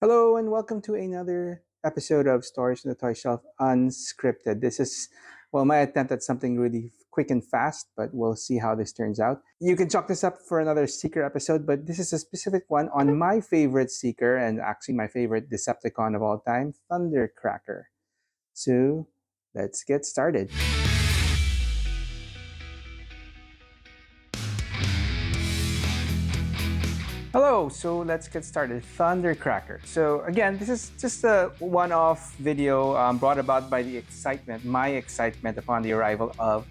Hello and welcome to another episode of Stories from the Toy Shelf Unscripted. This is, well, my attempt at something really quick and fast, but we'll see how this turns out. You can chalk this up for another Seeker episode, but this is a specific one on my favorite Seeker and actually my favorite Decepticon of all time, Thundercracker. So let's get started. Hello, so let's get started. Thundercracker. So again, this is just a one-off video brought about by the excitement, my excitement upon the arrival of,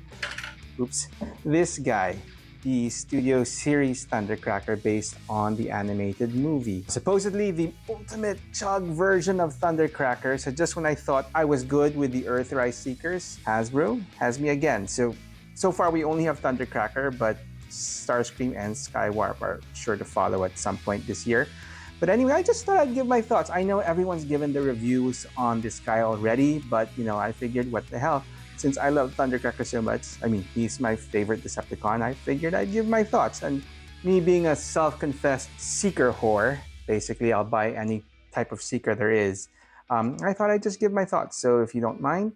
this guy, the Studio Series Thundercracker based on the animated movie. Supposedly the ultimate chug version of Thundercracker. So just when I thought I was good with the Earthrise Seekers, Hasbro has me again. So far we only have Thundercracker, but Starscream and Skywarp are sure to follow at some point this year. But anyway, I just thought I'd give my thoughts. I know everyone's given the reviews on this guy already, but I figured what the hell. Since I love Thundercracker so much, I mean, he's my favorite Decepticon, I figured I'd give my thoughts. And me being a self-confessed Seeker whore, basically I'll buy any type of Seeker there is, I thought I'd just give my thoughts. So if you don't mind,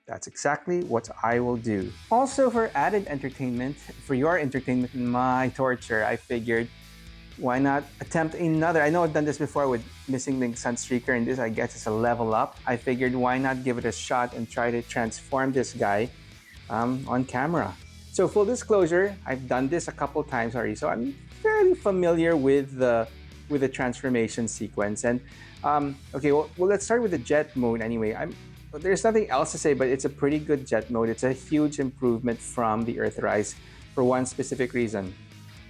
that's exactly what I will do. Also, for added entertainment, for your entertainment and my torture, I figured, why not attempt another? I know I've done this before with Missing Link Sunstreaker, and this, I guess, is a level up. I figured, why not give it a shot and try to transform this guy on camera? So, full disclosure, I've done this a couple times already, so I'm fairly familiar with the transformation sequence. And okay, well, let's start with the jet mode anyway. There's nothing else to say, but it's a pretty good jet mode. It's a huge improvement from the Earthrise for one specific reason.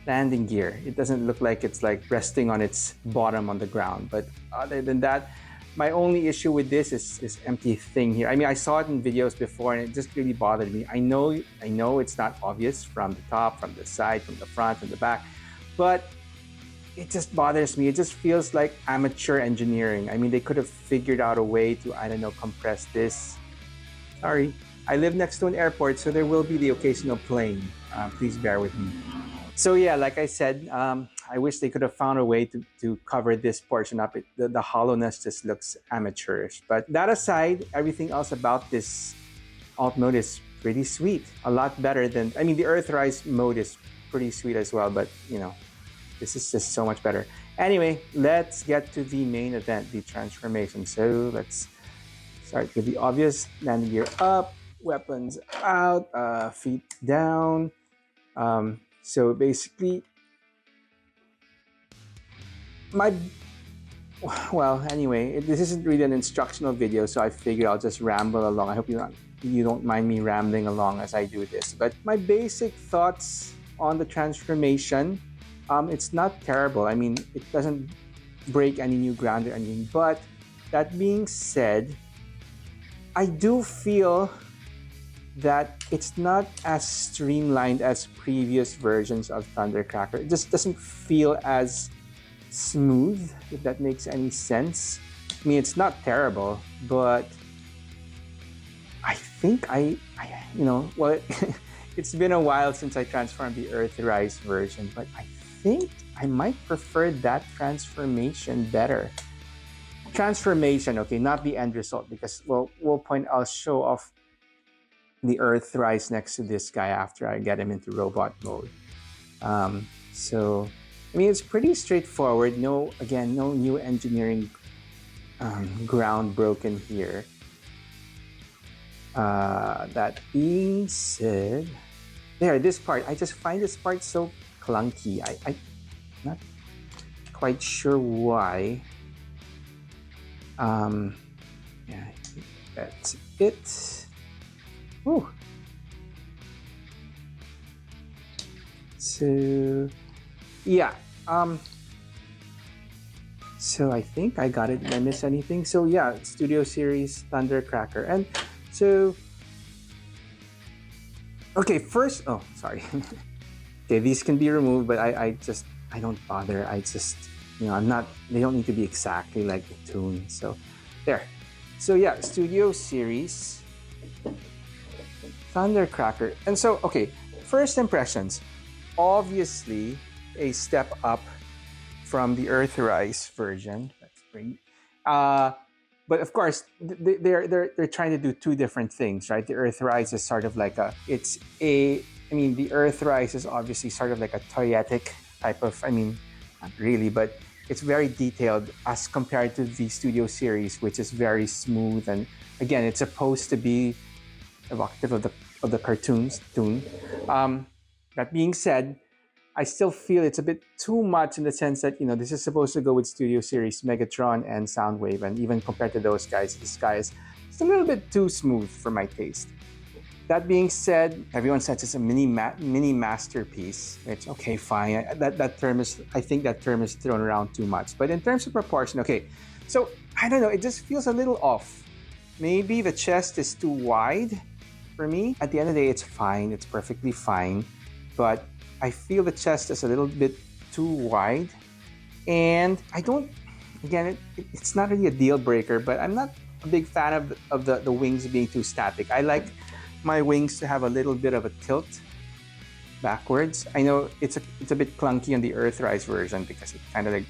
Landing gear. It doesn't look like it's like resting on its bottom on the ground. But other than that, my only issue with this is this empty thing here. I mean, I saw it in videos before and it just really bothered me. I know it's not obvious from the top, from the side, from the front, from the back, but it just bothers me. It just feels like amateur engineering. I mean, they could have figured out a way to, I don't know, compress this. Sorry. I live next to an airport, so there will be the occasional plane. Please bear with me. So yeah, like I said, I wish they could have found a way to cover this portion up. The hollowness just looks amateurish. But that aside, everything else about this alt mode is pretty sweet. A lot better than, I mean, the Earthrise mode is pretty sweet as well, but this is just so much better. Anyway, let's get to the main event, the transformation. So let's start with the obvious. Landing gear up, weapons out, feet down. So basically, anyway, this isn't really an instructional video, so I figured I'll just ramble along. I hope you don't mind me rambling along as I do this. But my basic thoughts on the transformation, it's not terrible. I mean, it doesn't break any new ground or anything. But that being said, I do feel that it's not as streamlined as previous versions of Thundercracker. It just doesn't feel as smooth, if that makes any sense. I mean, it's not terrible, but I think it's been a while since I transformed the Earthrise version, but I think I might prefer that transformation better. Transformation, okay, not the end result, because I'll show off the Earthrise next to this guy after I get him into robot mode. So, I mean, it's pretty straightforward. No new engineering ground broken here. That being said, this part, I just find this part so clunky. I'm not quite sure why. Yeah, that's it. Whew. So, yeah. So I think I got it. Did I miss anything? So yeah, Studio Series Thundercracker. And so, okay, first, oh, sorry. Okay, these can be removed, but I don't bother. They don't need to be exactly like the tune. So, there. So yeah, Studio Series Thundercracker. And so, okay, first impressions. Obviously, a step up from the Earthrise version. Let's bring But of course, they're trying to do two different things, right? The Earthrise is sort of like the Earthrise is obviously sort of like a toyetic type of, not really, but it's very detailed as compared to the Studio Series, which is very smooth. And again, it's supposed to be evocative of the cartoons. That being said, I still feel it's a bit too much in the sense that, this is supposed to go with Studio Series, Megatron, and Soundwave. And even compared to those guys, this guy is just a little bit too smooth for my taste. That being said, everyone says it's a mini masterpiece. Which, okay, fine. I think that term is thrown around too much. But in terms of proportion, okay. So, I don't know, it just feels a little off. Maybe the chest is too wide for me. At the end of the day, it's fine. It's perfectly fine. But I feel the chest is a little bit too wide. And I don't, again, it's not really a deal breaker, but I'm not a big fan of the wings being too static. I like my wings to have a little bit of a tilt backwards. I know it's a bit clunky on the Earthrise version because it kind of like,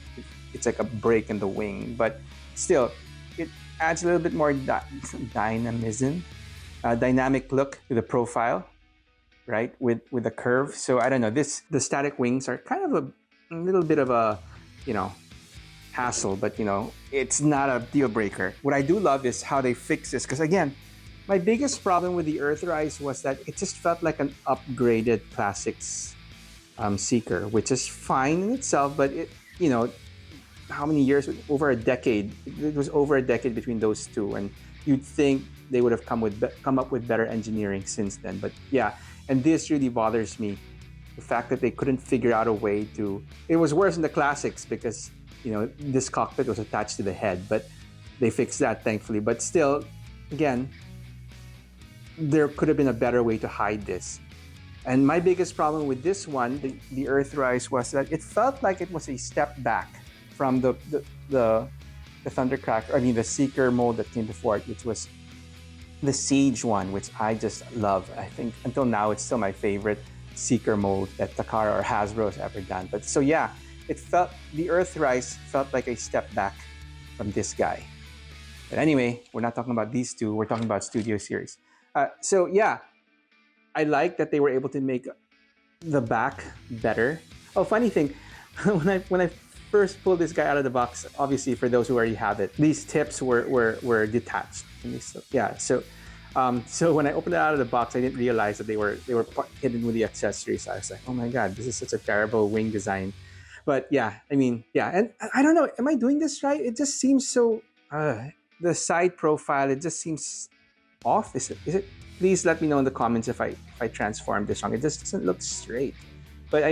it's like a break in the wing, but still, it adds a little bit more dynamism, dynamic look to the profile, right? With the curve. So I don't know. The static wings are kind of a little bit of a, hassle, but it's not a deal breaker. What I do love is how they fix this, because again, my biggest problem with the Earthrise was that it just felt like an upgraded Classics Seeker, which is fine in itself, but it, how many years? Over a decade. It was over a decade between those two, and you'd think they would have come up with better engineering since then. But yeah, and this really bothers me. The fact that they couldn't figure out a way to... It was worse in the Classics because, this cockpit was attached to the head, but they fixed that, thankfully. But still, again, there could have been a better way to hide this. And my biggest problem with this one, the Earthrise, was that it felt like it was a step back from the Thundercracker, the Seeker mold that came before it, which was the Siege one, which I just love. I think until now it's still my favorite Seeker mold that Takara or Hasbro has ever done. But so yeah, the Earthrise felt like a step back from this guy. But anyway, we're not talking about these two, we're talking about Studio Series. So yeah, I like that they were able to make the back better. Oh, funny thing, when I first pulled this guy out of the box, obviously for those who already have it, these tips were detached. So when I opened it out of the box, I didn't realize that they were hidden with the accessories. I was like, oh my god, this is such a terrible wing design. But yeah, and I don't know, am I doing this right? It just seems so. The side profile, it just seems off. Is it? Please let me know in the comments if I transform this wrong. It just doesn't look straight. But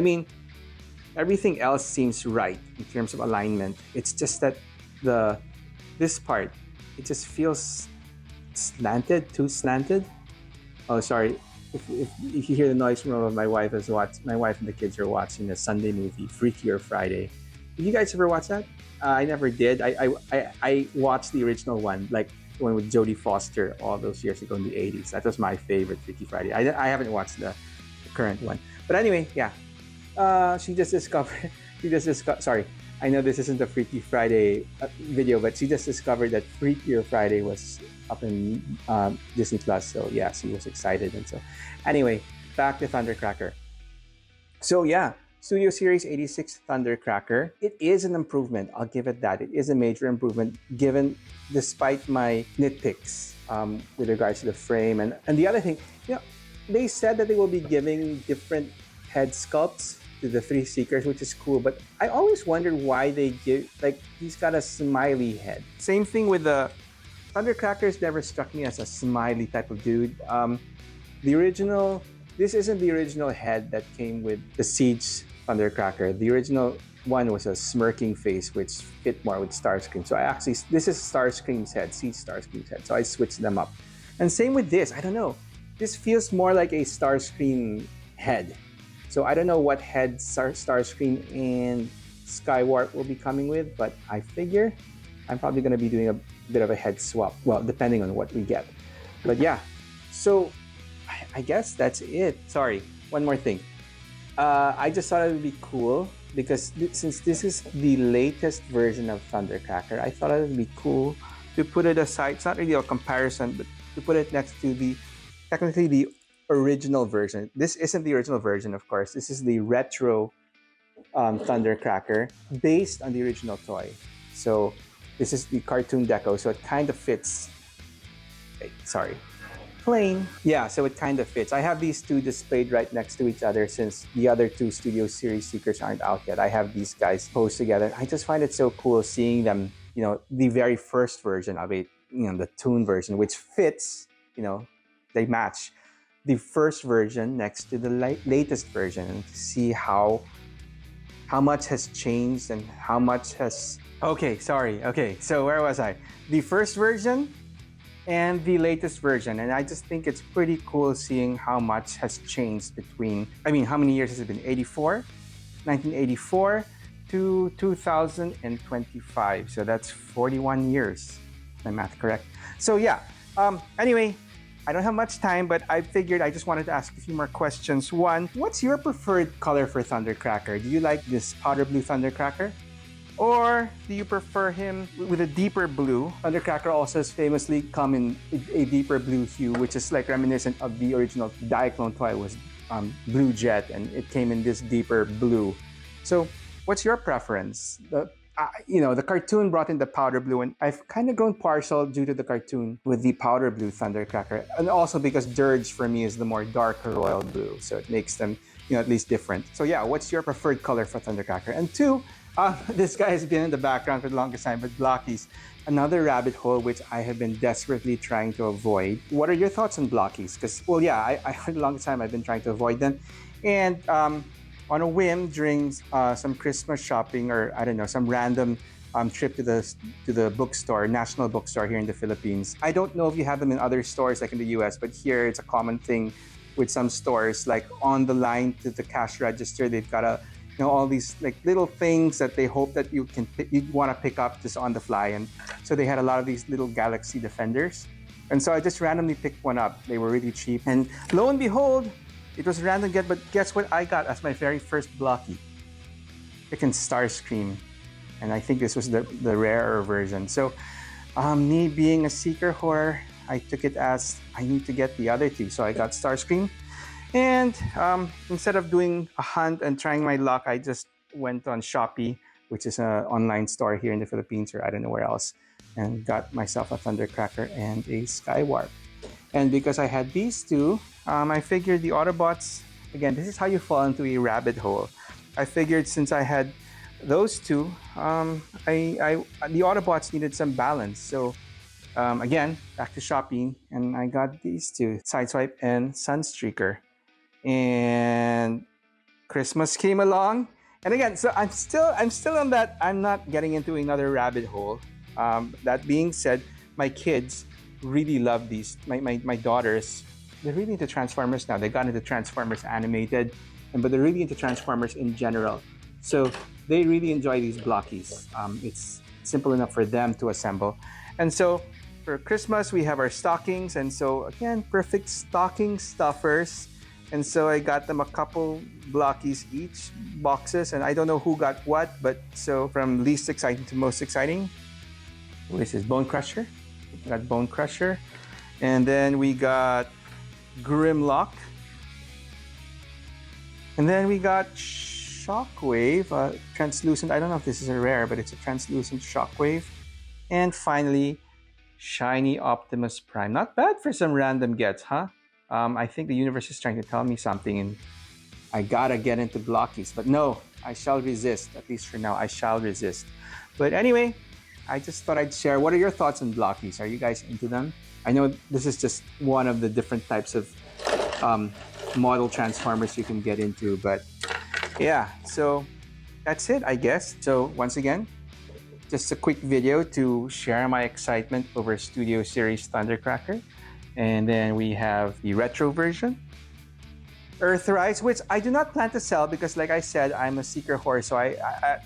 everything else seems right in terms of alignment. It's just that this part, it just feels too slanted. Oh, sorry. If you hear the noise from my wife my wife and the kids are watching a Sunday movie, Freaky or Friday. Did you guys ever watch that? I never did. I watched the original one, like the one with Jodie Foster all those years ago in the 80s. That was my favorite Freaky Friday. I haven't watched the current one. But anyway, yeah. She just discovered, sorry, I know this isn't a Freaky Friday video, but she just discovered that Freakier Friday was up in Disney Plus. So yeah, she was excited. And so anyway, back to Thundercracker. So yeah, Studio Series 86 Thundercracker, it is an improvement. I'll give it that. It is a major improvement despite my nitpicks with regards to the frame. And the other thing, they said that they will be giving different head sculpts to the three Seekers, which is cool. But I always wondered why they give, he's got a smiley head. Same thing with the Thundercrackers, never struck me as a smiley type of dude. This isn't the original head that came with the Siege Thundercracker. The original one was a smirking face, which fit more with Starscream. So this is Starscream's head, Siege Starscream's head. So I switched them up. And same with this, I don't know. This feels more like a Starscream head. So I don't know what head Starscream and Skywarp will be coming with, but I figure I'm probably going to be doing a bit of a head swap. Well, depending on what we get. But yeah, so I guess that's it. Sorry, one more thing. I just thought it would be cool because since this is the latest version of Thundercracker, I thought it would be cool to put it aside. It's not really a comparison, but to put it next to the technically the original version. This isn't the original version, of course. This is the retro Thundercracker based on the original toy. So this is the cartoon deco, so it kind of fits. Sorry, plain. Yeah, so it kind of fits. I have these two displayed right next to each other since the other two Studio Series Seekers aren't out yet. I have these guys posed together. I just find it so cool seeing them, you know, the very first version of it, you know, the Toon version, which fits, you know, they match the first version next to the latest version, and to see how much has changed and how much has... Okay, sorry. Okay, so where was I? The first version and the latest version. And I just think it's pretty cool seeing how much has changed between, I mean, how many years has it been? 1984 to 2025. So that's 41 years. Is my math correct? So yeah, anyway, I don't have much time, but I figured I just wanted to ask a few more questions. One, what's your preferred color for Thundercracker? Do you like this powder blue Thundercracker? Or do you prefer him with a deeper blue? Thundercracker also has famously come in a deeper blue hue, which is like reminiscent of the original Diaclone toy was Blue Jet, and it came in this deeper blue. So what's your preference? You know, the cartoon brought in the powder blue, and I've kind of grown partial due to the cartoon with the powder blue Thundercracker. And also because Dirge for me is the more darker royal blue, so it makes them, you know, at least different. So yeah, what's your preferred color for Thundercracker? And two, this guy has been in the background for the longest time, but Blockies, another rabbit hole which I have been desperately trying to avoid. What are your thoughts on Blockies? Because, well, yeah, for the longest time I've been trying to avoid them. And on a whim, during some Christmas shopping, or I don't know, some random trip to the bookstore, national bookstore here in the Philippines. I don't know if you have them in other stores like in the US, but here it's a common thing with some stores. Like on the line to the cash register, they've got all these like little things that they hope that you want to pick up just on the fly. And so they had a lot of these little Galaxy Defenders. And so I just randomly picked one up. They were really cheap. And lo and behold, it was a random get, but guess what I got as my very first Blocky? Freaking Starscream. And I think this was the rarer version. So me being a seeker whore, I took it as I need to get the other two. So I got Starscream. And instead of doing a hunt and trying my luck, I just went on Shopee, which is an online store here in the Philippines, or I don't know where else, and got myself a Thundercracker and a Skywarp. And because I had these two, I figured the Autobots, again, this is how you fall into a rabbit hole. I figured since I had those two, the Autobots needed some balance. So again, back to Shopee, and I got these two, Sideswipe and Sunstreaker. And Christmas came along, and again, so I'm still on that. I'm not getting into another rabbit hole. That being said, my kids really love these. My daughters, they're really into Transformers now. They got into Transformers animated, but they're really into Transformers in general. So they really enjoy these Blockies. It's simple enough for them to assemble. And so for Christmas, we have our stockings, and so again, perfect stocking stuffers. And so I got them a couple Blockies each, boxes, and I don't know who got what, but so from least exciting to most exciting. This is Bone Crusher. We got Bone Crusher. And then we got Grimlock. And then we got Shockwave, translucent. I don't know if this is a rare, but it's a translucent Shockwave. And finally, Shiny Optimus Prime. Not bad for some random gets, huh? I think the universe is trying to tell me something, and I gotta get into Blockies. But no, I shall resist. At least for now, I shall resist. But anyway, I just thought I'd share. What are your thoughts on Blockies? Are you guys into them? I know this is just one of the different types of model Transformers you can get into, but yeah, so that's it, I guess. So once again, just a quick video to share my excitement over Studio Series Thundercracker. And then we have the retro version, Earthrise, which I do not plan to sell because, like I said, I'm a seeker whore. So I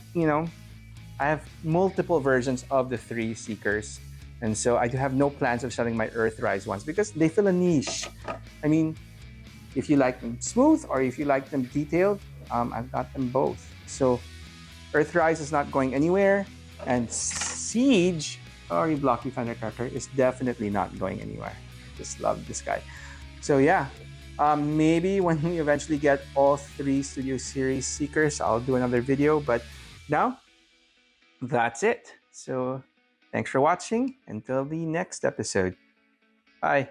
have multiple versions of the three seekers, and so I do have no plans of selling my Earthrise ones because they fill a niche. I mean, if you like them smooth or if you like them detailed, I've got them both. So Earthrise is not going anywhere, and Siege, or Blocky Thundercracker, is definitely not going anywhere. Just love this guy. So yeah, maybe when we eventually get all 3 Studio Series Seekers, I'll do another video. But now, that's it. So thanks for watching. Until the next episode. Bye.